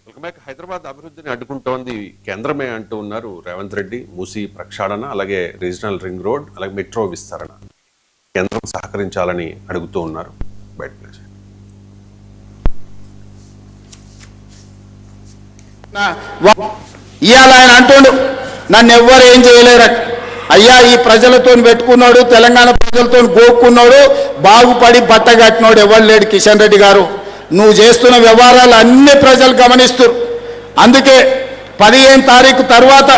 హైదరాబాద్ అభివృద్ధిని అడ్డుకుంటోంది కేంద్రమే అంటూ ఉన్నారు రేవంత్ రెడ్డి. మూసీ ప్రక్షాళన, అలాగే రీజనల్ రింగ్ రోడ్, అలాగే మెట్రో విస్తరణ కేంద్రం సహకరించాలని అడుగుతూ ఉన్నారు. బయట ఇవాళ ఆయన అంటుండు నన్ను ఎవ్వరు ఏం చేయలేరు. అయ్యా ఈ ప్రజలతో పెట్టుకున్నాడు, తెలంగాణ ప్రజలతో గోక్కున్నాడు, బాగుపడి బట్ట కట్టినోడు ఎవరు లేడు. కిషన్ రెడ్డి గారు, నువ్వు చేస్తున్న వ్యవహారాలు అన్ని ప్రజలు గమనిస్తారు. అందుకే 15 తారీఖు తర్వాత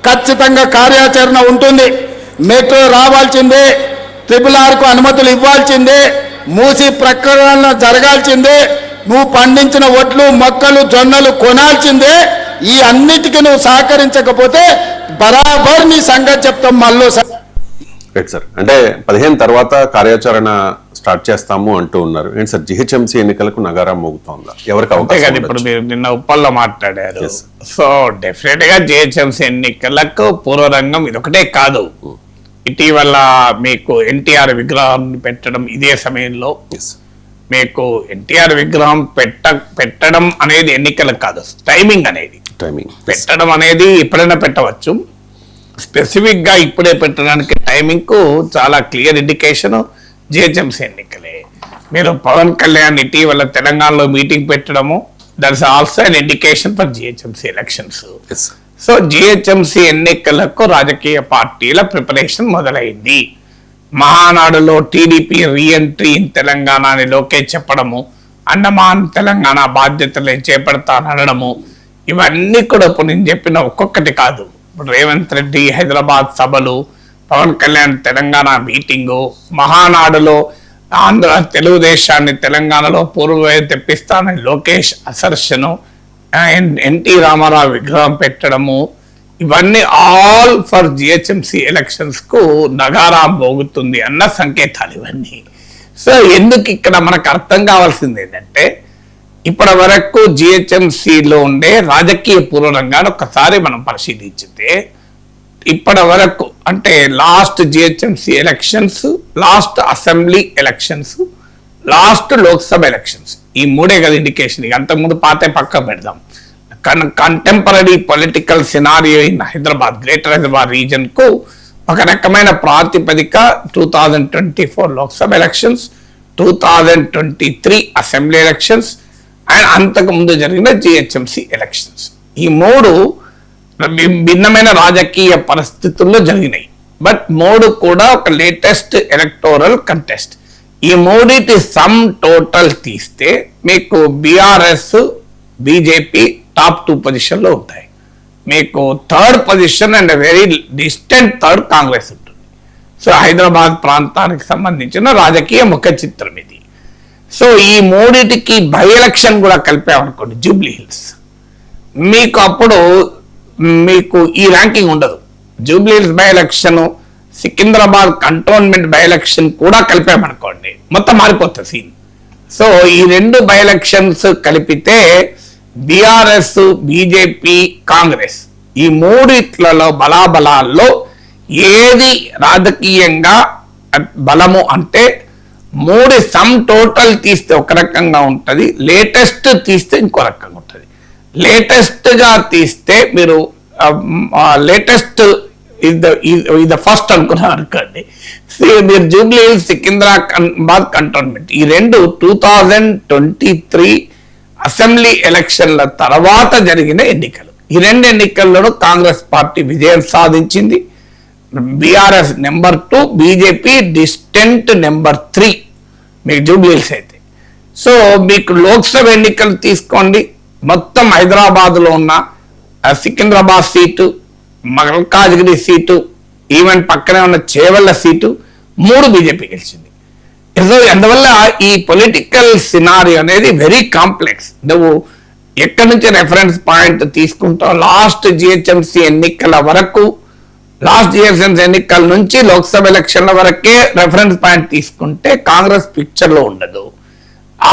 ఖచ్చితంగా కార్యాచరణ ఉంటుంది. మెట్రో రావాల్సిందే, RRRకు అనుమతులు ఇవ్వాల్సిందే, మూసి ప్రకటన జరగాల్సిందే, నువ్వు పండించిన ఒడ్లు మొక్కలు జొన్నలు కొనాల్సిందే. ఈ అన్నిటికీ నువ్వు సహకరించకపోతే బరాబర్ నీ సంగతి చెప్తాం. మళ్ళీ సార్ అంటే 15 తర్వాత కార్యాచరణ స్టార్ట్ చేస్తాము అంటూ ఉన్నారు. ఏంటి సార్ జిహెచ్ఎంసీ ఎన్నికలకు నగారా మోగుతోందా? ఎవరికి అవకాశం? ఇప్పుడు మీరు నిన్న ఉప్పల్లో మాట్లాడారు. సో డెఫినెట్ గా జిహెచ్ఎంసీ ఎన్నికలకు పూర్వరంగం ఇదొకటే కాదు. ఇటీవల మీకు ఎన్టీఆర్ విగ్రహం పెట్టడం, ఇదే సమయంలో మీకు ఎన్టీఆర్ విగ్రహం పెట్టడం అనేది ఎన్నికలకు కాదు, టైమింగ్ అనేది. పెట్టడం అనేది ఎప్పుడైనా పెట్టవచ్చు, స్పెసిఫిక్ గా ఇప్పుడే పెట్టడానికి టైమింగ్ కు చాలా క్లియర్ ఇండికేషన్ జిహెచ్ఎంసీ ఎన్నికలే. మీరు పవన్ కళ్యాణ్ ఇటీవల తెలంగాణలో మీటింగ్ పెట్టడము, that's also an indication for GHMC elections. So GHMC ఎన్నికలకు రాజకీయ పార్టీల ప్రిపరేషన్ మొదలైంది. మహానాడులో టీడీపీ రీఎంట్రీ ఇన్ తెలంగాణ అని లోకేష్ చెప్పడము, అండమాన్ తెలంగాణ బాధ్యతలు చేపడతానడము, ఇవన్నీ కూడా ఇప్పుడు నేను చెప్పిన ఒక్కొక్కటి కాదు. ఇప్పుడు రేవంత్ రెడ్డి హైదరాబాద్ సభలు, పవన్ కళ్యాణ్ తెలంగాణ మీటింగు, మహానాడులో ఆంధ్ర తెలుగుదేశాన్ని తెలంగాణలో పూర్వవైపు తెప్పిస్తానని లోకేష్ అసర్షను, ఎన్టీ రామారావు విగ్రహం పెట్టడము, ఇవన్నీ ఆల్ ఫర్ జిహెచ్ఎంసీ ఎలక్షన్స్ కు నగారా మోగుతుంది అన్న సంకేతాలు ఇవన్నీ. సో ఎందుకు ఇక్కడ మనకు అర్థం కావాల్సింది ఏంటంటే, ఇప్పటి వరకు జిహెచ్ఎంసీలో ఉండే రాజకీయ పూర్వరంగాన్ని ఒకసారి మనం పరిశీలించితే, ఇప్పటి వరకు అంటే last GHMC elections, last assembly elections, last Lok Sabha elections, ఈ మూడే కదా ఇండికేషన్. అంతకుముందు పాతే పక్క పెడదాం. Contemporary political scenario in Hyderabad, greater Hyderabad reason కు ఒక రకమైన ప్రాతిపదిక 2024 Lok Sabha elections, 2023 assembly elections and అంతకు ముందు జరిగిన జిహెచ్ఎంసీ ఎలక్షన్స్. ఈ మూడు భిన్నమైన రాజకీయ పరిస్థితుల్లో జరిగినాయి. బట్ మూడు కూడా ఒక లేటెస్ట్ ఎలక్టోరల్ కంటెస్ట్. ఈ మూడిటి సమ్ టోటల్ తీస్తే మీకు బీఆర్ఎస్, బీజేపీ టాప్ 2 పొజిషన్లో ఉంటాయి. మీకు third position and very distant third Congress ఉంటుంది. సో హైదరాబాద్ ప్రాంతానికి సంబంధించిన రాజకీయ ముఖ చిత్రం ఇది. సో ఈ మూడిటికి బై ఎలక్షన్ కూడా కలిపామనుకోండి, జూబ్లీ హిల్స్, మీకు అప్పుడు మీకు ఈ ర్యాంకింగ్ ఉండదు. Jubilee hills by election, Secunderabad cantonment by election కూడా కలిపామనుకోండి, మొత్తం మారిపోతుంది సీన్. సో ఈ రెండు బై ఎలక్షన్స్ కలిపితే బీఆర్ఎస్, బీజేపీ, కాంగ్రెస్ ఈ మూడిట్లలో బలాబలాల్లో ఏది రాజకీయంగా బలము అంటే, మూడు సమ్ టోటల్ తీస్తే ఒక రకంగా ఉంటుంది, లేటెస్ట్ తీస్తే ఇంకో రకంగా ఉంటుంది. లేటెస్ట్ గా తీస్తే మీరు లేటెస్ట్ ఇది ఫస్ట్ అనుకున్నారు అనుకోండి, మీరు జూబ్లీ హిల్స్, సికింద్రాబాద్ కంటోన్మెంట్ ఈ రెండు 2023 అసెంబ్లీ ఎలక్షన్ల తర్వాత జరిగిన ఎన్నికలు. ఈ రెండు ఎన్నికల్లోనూ కాంగ్రెస్ పార్టీ విజయం సాధించింది. BRS number 2, BJP distant number 3 మీకు జూబ్లీ హిల్స్ అయితే. సో మీకు లోక్సభ ఎన్నికలు తీసుకోండి, మొత్తం హైదరాబాద్లో ఉన్న Secunderabad seat, Malkajgiri seat, even పక్కనే ఉన్న చేవెళ్ల సీటు 3 బీజేపీ గెలిచింది. సో అందువల్ల ఈ పొలిటికల్ సినారియో అనేది వెరీ కాంప్లెక్స్. నువ్వు ఎక్కడి నుంచి రెఫరెన్స్ పాయింట్ తీసుకుంటావు, లాస్ట్ జిహెచ్ఎంసీ ఎన్నికల వరకు, లాస్ట్ జిహెచ్ఎంసీ ఎన్నికల నుంచి లోక్సభ ఎలక్షన్ల వరకే రెఫరెన్స్ పాయింట్ తీసుకుంటే కాంగ్రెస్ పిక్చర్ లో ఉండదు.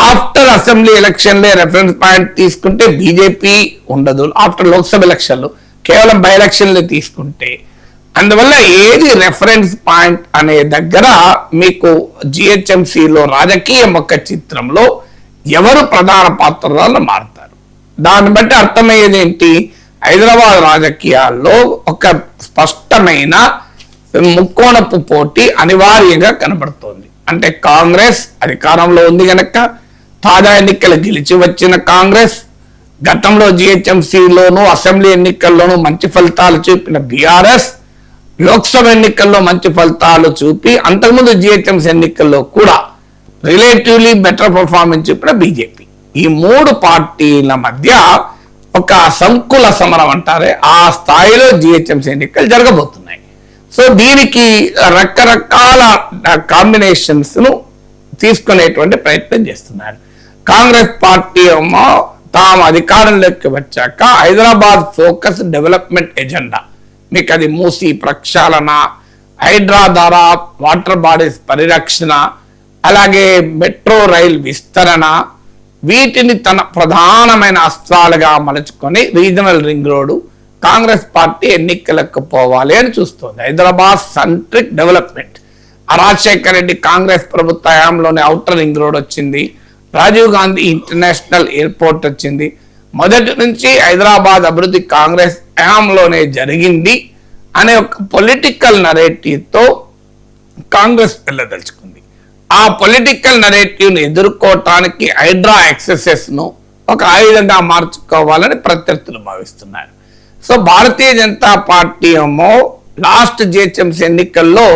ఆఫ్టర్ అసెంబ్లీ ఎలక్షన్లే రెఫరెన్స్ పాయింట్ తీసుకుంటే బీజేపీ ఉండదు. ఆఫ్టర్ లోక్సభ ఎలక్షన్లు కేవలం బై ఎలక్షన్లే తీసుకుంటే, అందువల్ల ఏది రెఫరెన్స్ పాయింట్ అనే దగ్గర మీకు జిహెచ్ఎంసీలో రాజకీయ ముఖ చిత్రంలో ఎవరు ప్రధాన పాత్రలో మారుతారు. దాన్ని బట్టి అర్థమయ్యేది ఏంటి, హైదరాబాద్ రాజకీయాల్లో ఒక స్పష్టమైన ముక్కోణపు పోటీ అనివార్యంగా కనబడుతోంది. అంటే కాంగ్రెస్ అధికారంలో ఉంది గనక, తాజా ఎన్నికలు గెలిచి వచ్చిన కాంగ్రెస్, గతంలో జిహెచ్ఎంసీలోను అసెంబ్లీ ఎన్నికల్లోనూ మంచి ఫలితాలు చూపిన బీఆర్ఎస్, లోక్సభ ఎన్నికల్లో మంచి ఫలితాలు చూపి అంతకుముందు జిహెచ్ఎంసీ ఎన్నికల్లో కూడా రిలేటివ్లీ బెటర్ పర్ఫార్మెన్స్ చూపిన బీజేపీ, ఈ మూడు పార్టీల మధ్య ఒక సంకుల సమరం అంటారే ఆ స్థాయిలో జిహెచ్ఎంసీ ఎన్నికలు జరగబోతున్నాయి. సో దీనికి రకరకాల కాంబినేషన్స్ ను తీసుకునేటువంటి ప్రయత్నం చేస్తున్నారు. కాంగ్రెస్ పార్టీ ఏమో తాము అధికారంలోకి వచ్చాక హైదరాబాద్ ఫోకస్ డెవలప్మెంట్ ఎజెండా, మీకు అది మూసీ ప్రక్షాళన, హైడ్రా ద్వారా వాటర్ బాడీస్ పరిరక్షణ, అలాగే మెట్రో రైల్ విస్తరణ, వీటిని తన ప్రధానమైన అస్త్రాలుగా మలుచుకొని regional ring road Congress party ఎన్నికలకు పోవాలి అని చూస్తోంది. హైదరాబాద్ సెంట్రిక్ డెవలప్మెంట్, రాజశేఖర రెడ్డి కాంగ్రెస్ ప్రభుత్వ హయాంలోనే ఔటర్ రింగ్ రోడ్ వచ్చింది, రాజీవ్ గాంధీ ఇంటర్నేషనల్ ఎయిర్పోర్ట్ వచ్చింది. మొదటి నుంచి హైదరాబాద్ అభివృద్ధి కాంగ్రెస్ హయాంలోనే జరిగింది అనే ఒక పొలిటికల్ నరేటివ్తో కాంగ్రెస్ వెళ్ళదలుచుకుంది. ఆ పొలిటికల్ నరేటివ్ను ఎదుర్కోవటానికి హైడ్రా ఎక్సెసెస్ ను ఒక ఆయుధంగా మార్చుకోవాలని ప్రత్యర్థులు భావిస్తున్నారు. సో భారతీయ జనతా పార్టీ ఏమో లాస్ట్ జిహెచ్ఎంసీ ఎన్నికల్లో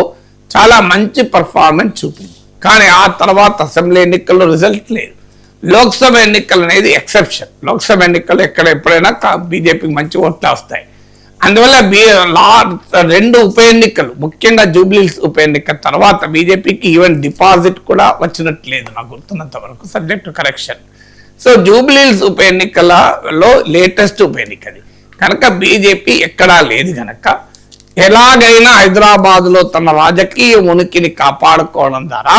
చాలా మంచి పర్ఫార్మెన్స్ చూపింది, కానీ ఆ తర్వాత అసెంబ్లీ ఎన్నికల్లో రిజల్ట్ లేదు. లోక్సభ ఎన్నికలు అనేది ఎక్సెప్షన్. లోక్సభ ఎన్నికలు ఎప్పుడైనా బీజేపీకి మంచి ఓట్లు వస్తాయి. అందువల్ల రెండు ఉప ఎన్నికలు, ముఖ్యంగా జూబ్లీహిల్స్ ఉప ఎన్నిక తర్వాత బీజేపీకి ఈవెన్ డిపాజిట్ కూడా వచ్చినట్లేదు నాకు గుర్తున్నంత వరకు, subject to correction. So Jubilee Hills ఉప ఎన్నికలలో లేటెస్ట్ ఉప ఎన్నికది కనుక బీజేపీ ఎక్కడా లేదు గనక ఎలాగైనా హైదరాబాద్ లో తన రాజకీయ ఉనికిని కాపాడుకోవడం ద్వారా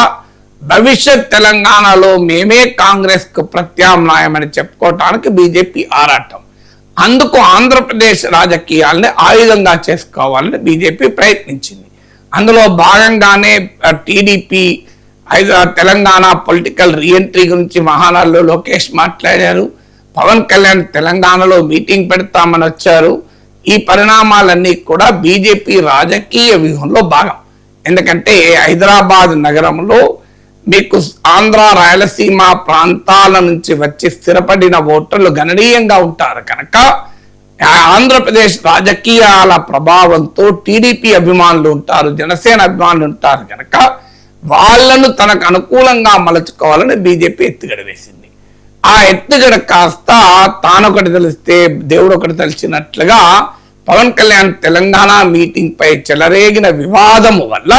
భవిష్యత్ తెలంగాణలో మేమే కాంగ్రెస్ కు ప్రత్యామ్నాయం అని చెప్పుకోవటానికి బీజేపీ ఆరాటం. అందుకు ఆంధ్రప్రదేశ్ రాజకీయాల్ని ఆయుధంగా చేసుకోవాలని బీజేపీ ప్రయత్నించింది. అందులో భాగంగానే టీడీపీ తెలంగాణ పొలిటికల్ రీఎంట్రీ గురించి మహానాడులో లోకేష్ మాట్లాడారు. పవన్ కళ్యాణ్ తెలంగాణలో మీటింగ్ పెడతామని వచ్చారు. ఈ పరిణామాలన్నీ కూడా బీజేపీ రాజకీయ వ్యూహంలో భాగం. ఎందుకంటే హైదరాబాద్ నగరంలో మీకు ఆంధ్ర రాయలసీమ ప్రాంతాల నుంచి వచ్చి స్థిరపడిన ఓటర్లు గణనీయంగా ఉంటారు కనుక ఆంధ్రప్రదేశ్ రాజకీయాల ప్రభావంతో టీడీపీ అభిమానులు ఉంటారు, జనసేన అభిమానులు ఉంటారు కనుక వాళ్లను తనకు అనుకూలంగా మలుచుకోవాలని బీజేపీ ఎత్తుగడ వేసింది. ఆ ఎత్తుగడ కాస్త తానొకటి తెలిస్తే దేవుడు ఒకటి తెలిసినట్లుగా పవన్ కళ్యాణ్ తెలంగాణ మీటింగ్ పై చెలరేగిన వివాదము వల్ల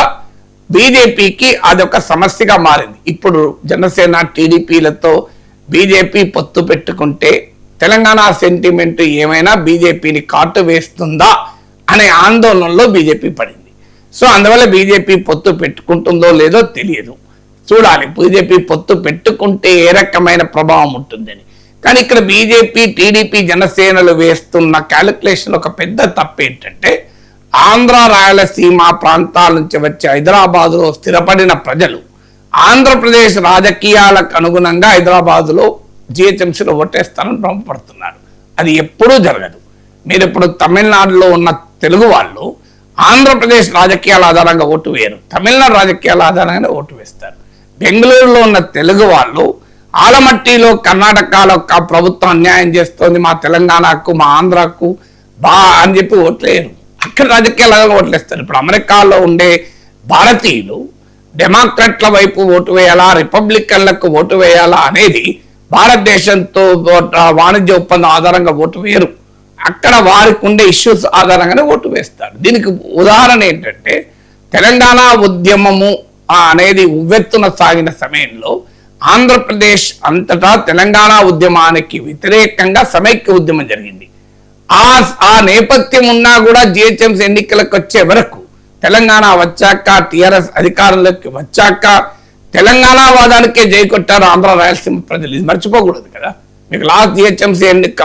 బీజేపీకి అదొక సమస్యగా మారింది. ఇప్పుడు జనసేన టీడీపీలతో బీజేపీ పొత్తు పెట్టుకుంటే తెలంగాణ సెంటిమెంట్ ఏమైనా బీజేపీని కాటు వేస్తుందా అనే ఆందోళనలో బీజేపీ పడింది. సో అందువల్ల బీజేపీ పొత్తు పెట్టుకుంటుందో లేదో తెలియదు, చూడాలి. బీజేపీ పొత్తు పెట్టుకుంటే ఏ రకమైన ప్రభావం ఉంటుందని. కానీ ఇక్కడ బీజేపీ టీడీపీ జనసేనలు వేస్తున్న క్యాలిక్యులేషన్ ఒక పెద్ద తప్పు ఏంటంటే ఆంధ్ర రాయలసీమ ప్రాంతాల నుంచి వచ్చే హైదరాబాదులో స్థిరపడిన ప్రజలు ఆంధ్రప్రదేశ్ రాజకీయాలకు అనుగుణంగా హైదరాబాదులో జిహెచ్ఎంసీలో ఓటేస్తారని భ్రమపడుతున్నారు. అది ఎప్పుడూ జరగదు. మీరు ఇప్పుడు తమిళనాడులో ఉన్న తెలుగు వాళ్ళు ఆంధ్రప్రదేశ్ రాజకీయాల ఆధారంగా ఓటు వేయరు, తమిళనాడు రాజకీయాల ఆధారంగానే ఓటు వేస్తారు. బెంగళూరులో ఉన్న తెలుగు వాళ్ళు ఆలమట్టిలో కర్ణాటకలో ప్రభుత్వం అన్యాయం చేస్తోంది, మా తెలంగాణకు మా ఆంధ్రాకు అని చెప్పి ఓట్లేరు, అక్కడ రాజకీయాలుగా ఓట్లేస్తారు. ఇప్పుడు అమెరికాలో ఉండే భారతీయులు డెమోక్రాట్ల వైపు ఓటు వేయాలా, రిపబ్లికన్లకు ఓటు వేయాలా అనేది భారతదేశంతో వాణిజ్య ఒప్పందం ఆధారంగా ఓటు వేయరు. అక్కడ వారికి ఉండే ఇష్యూస్ ఆధారంగానే ఓటు వేస్తారు. దీనికి ఉదాహరణ ఏంటంటే తెలంగాణ ఉద్యమము అనేది ఉవ్వెత్తున సాగిన సమయంలో ఆంధ్రప్రదేశ్ అంతటా తెలంగాణ ఉద్యమానికి వ్యతిరేకంగా సమైక్య ఉద్యమం జరిగింది. ఆ నేపథ్యం ఉన్నా కూడా జిహెచ్ఎంసీ ఎన్నికలకు వచ్చే వరకు తెలంగాణ వచ్చాక టీఆర్ఎస్ అధికారంలోకి వచ్చాక తెలంగాణ వాదానికే జై కొట్టారు ఆంధ్ర రాయలసీమ ప్రజలు. ఇది మర్చిపోకూడదు కదా. మీకు లాస్ట్ జిహెచ్ఎంసీ ఎన్నిక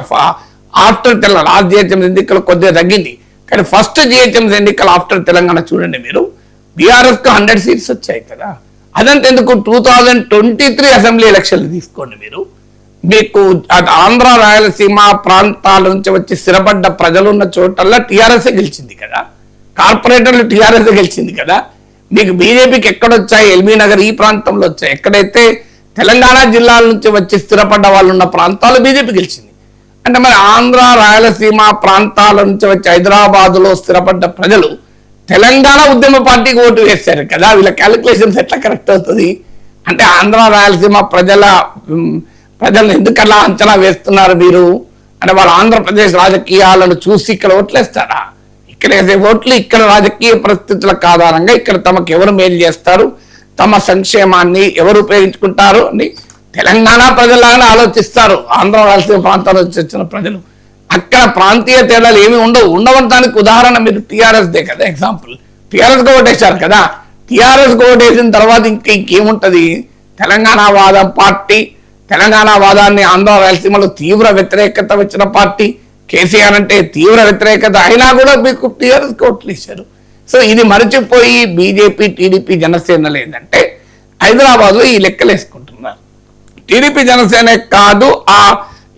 ఆఫ్టర్ లాస్ట్ జిహెచ్ఎంసీ ఎన్నికలు కొద్దిగా తగ్గింది, కానీ ఫస్ట్ జిహెచ్ఎంసీ ఎన్నికలు ఆఫ్టర్ తెలంగాణ చూడండి మీరు, బీఆర్ఎస్ కు 100 సీట్స్ వచ్చాయి కదా. అదంతా ఎందుకు 2023 అసెంబ్లీ ఎలక్షన్లు తీసుకోండి మీరు, మీకు ఆంధ్ర రాయలసీమ ప్రాంతాల నుంచి వచ్చి స్థిరపడ్డ ప్రజలున్న చోటల్లా టీఆర్ఎస్ గెలిచింది కదా, కార్పొరేటర్లు టీఆర్ఎస్ గెలిచింది కదా. మీకు బీజేపీకి ఎక్కడొచ్చాయి? ఎల్బీ నగర్ ఈ ప్రాంతంలో వచ్చాయి. ఎక్కడైతే తెలంగాణ జిల్లాల నుంచి వచ్చి స్థిరపడ్డ వాళ్ళు ఉన్న ప్రాంతాలు బీజేపీ గెలిచింది. అంటే మరి ఆంధ్ర రాయలసీమ ప్రాంతాల నుంచి వచ్చి హైదరాబాదులో స్థిరపడ్డ ప్రజలు తెలంగాణ ఉద్యమ పార్టీకి ఓటు వేశారు కదా. వీళ్ళ క్యాలిక్యులేషన్స్ ఎట్లా కరెక్ట్ అవుతుంది? అంటే ఆంధ్ర రాయలసీమ ప్రజలను ఎందుకలా అంచనా వేస్తున్నారు మీరు? అంటే వాళ్ళు ఆంధ్రప్రదేశ్ రాజకీయాలను చూసి ఇక్కడ ఓట్లేస్తారా? ఇక్కడ వేసే ఓట్లు ఇక్కడ రాజకీయ పరిస్థితులకు ఆధారంగా ఇక్కడ తమకు ఎవరు మేలు చేస్తారు, తమ సంక్షేమాన్ని ఎవరు ఉపయోగించుకుంటారు అని తెలంగాణ ప్రజలాగానే ఆలోచిస్తారు. ఆంధ్ర రాయలసీమ ప్రాంతాల నుంచి వచ్చిన ప్రజలు అక్కడ ప్రాంతీయ తేడాలు ఏమి ఉండవటానికి ఉదాహరణ మీరు టీఆర్ఎస్ దే కదా ఎగ్జాంపుల్. టీఆర్ఎస్ కు ఓటేశారు కదా, టీఆర్ఎస్ కు ఓటేసిన తర్వాత ఇంకేముంటది? తెలంగాణ వాదం పార్టీ, తెలంగాణ వాదాన్ని ఆంధ్ర రాయలసీమలో తీవ్ర వ్యతిరేకత వచ్చిన పార్టీ. కేసీఆర్ అంటే తీవ్ర వ్యతిరేకత అయినా కూడా మీకు టీఆర్ఎస్ కి ఓట్లు ఇచ్చారు. సో ఇది మరచిపోయి బీజేపీ, టీడీపీ, జనసేనలు ఏంటంటే హైదరాబాద్ లో ఈ లెక్కలు వేసుకుంటున్నారు. టీడీపీ జనసేన కాదు,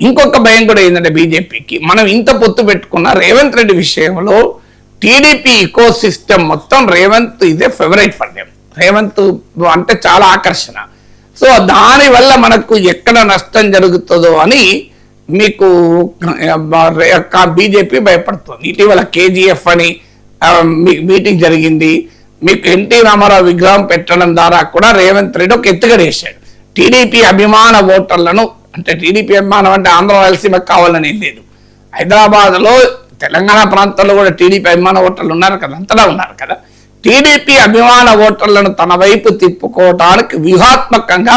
ఇంకొక భయం కూడా ఏంటంటే బీజేపీకి, మనం ఇంత పొత్తు పెట్టుకున్న రేవంత్ రెడ్డి విషయంలో టీడీపీ ఇకో సిస్టమ్ మొత్తం రేవంత్ ఇదే ఫేవరెట్ ఫర్ దెమ్. రేవంత్ అంటే చాలా ఆకర్షణ. సో దానివల్ల మనకు ఎక్కడ నష్టం జరుగుతుందో అని మీకు బీజేపీ భయపడుతుంది. ఇటీవల కేజీఎఫ్ అని మీటింగ్ జరిగింది. మీకు ఎన్టీ రామారావు విగ్రహం పెట్టడం ద్వారా కూడా రేవంత్ రెడ్డి ఒక ఎత్తుగడేశాడు. టీడీపీ అభిమాన ఓటర్లను, అంటే టీడీపీ అభిమానం అంటే ఆంధ్ర రాయలసీమకు కావాలని లేదు, హైదరాబాద్ లో తెలంగాణ ప్రాంతాల్లో కూడా టీడీపీ అభిమాన ఓటర్లు ఉన్నారు కదా, అంతటా ఉన్నారు కదా. టీడీపీ అభిమాన ఓటర్లను తన వైపు తిప్పుకోవటానికి వ్యూహాత్మకంగా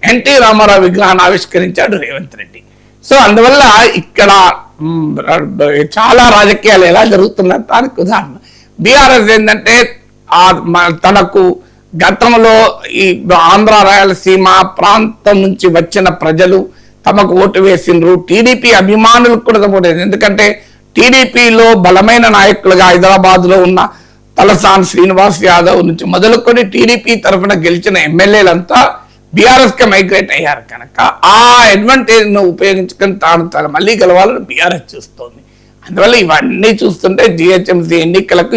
ఎన్టీ రామారావు విగ్రహాన్ని ఆవిష్కరించాడు రేవంత్ రెడ్డి. సో అందువల్ల ఇక్కడ చాలా రాజకీయాలు ఎలా జరుగుతున్నారు దానికి ఉదాహరణ బీఆర్ఎస్ ఏంటంటే తనకు గతంలో ఈ ఆంధ్ర రాయలసీమ ప్రాంతం నుంచి వచ్చిన ప్రజలు తమకు ఓటు వేసిండ్రు. టీడీపీ అభిమానులకు కూడా సపోర్ట్ అయింది. ఎందుకంటే టీడీపీలో బలమైన నాయకులుగా హైదరాబాద్ లో ఉన్న తలసాని శ్రీనివాస్ యాదవ్ నుంచి మొదలుకొని టీడీపీ తరఫున గెలిచిన ఎమ్మెల్యేలంతా బీఆర్ఎస్ కి మైగ్రేట్ అయ్యారు కనుక ఆ అడ్వాంటేజ్ ను ఉపయోగించుకొని తాను మళ్ళీ గెలవాలని బీఆర్ఎస్ చూస్తోంది. అందువల్ల ఇవన్నీ చూస్తుంటే జిహెచ్ఎంసీ ఎన్నికలకు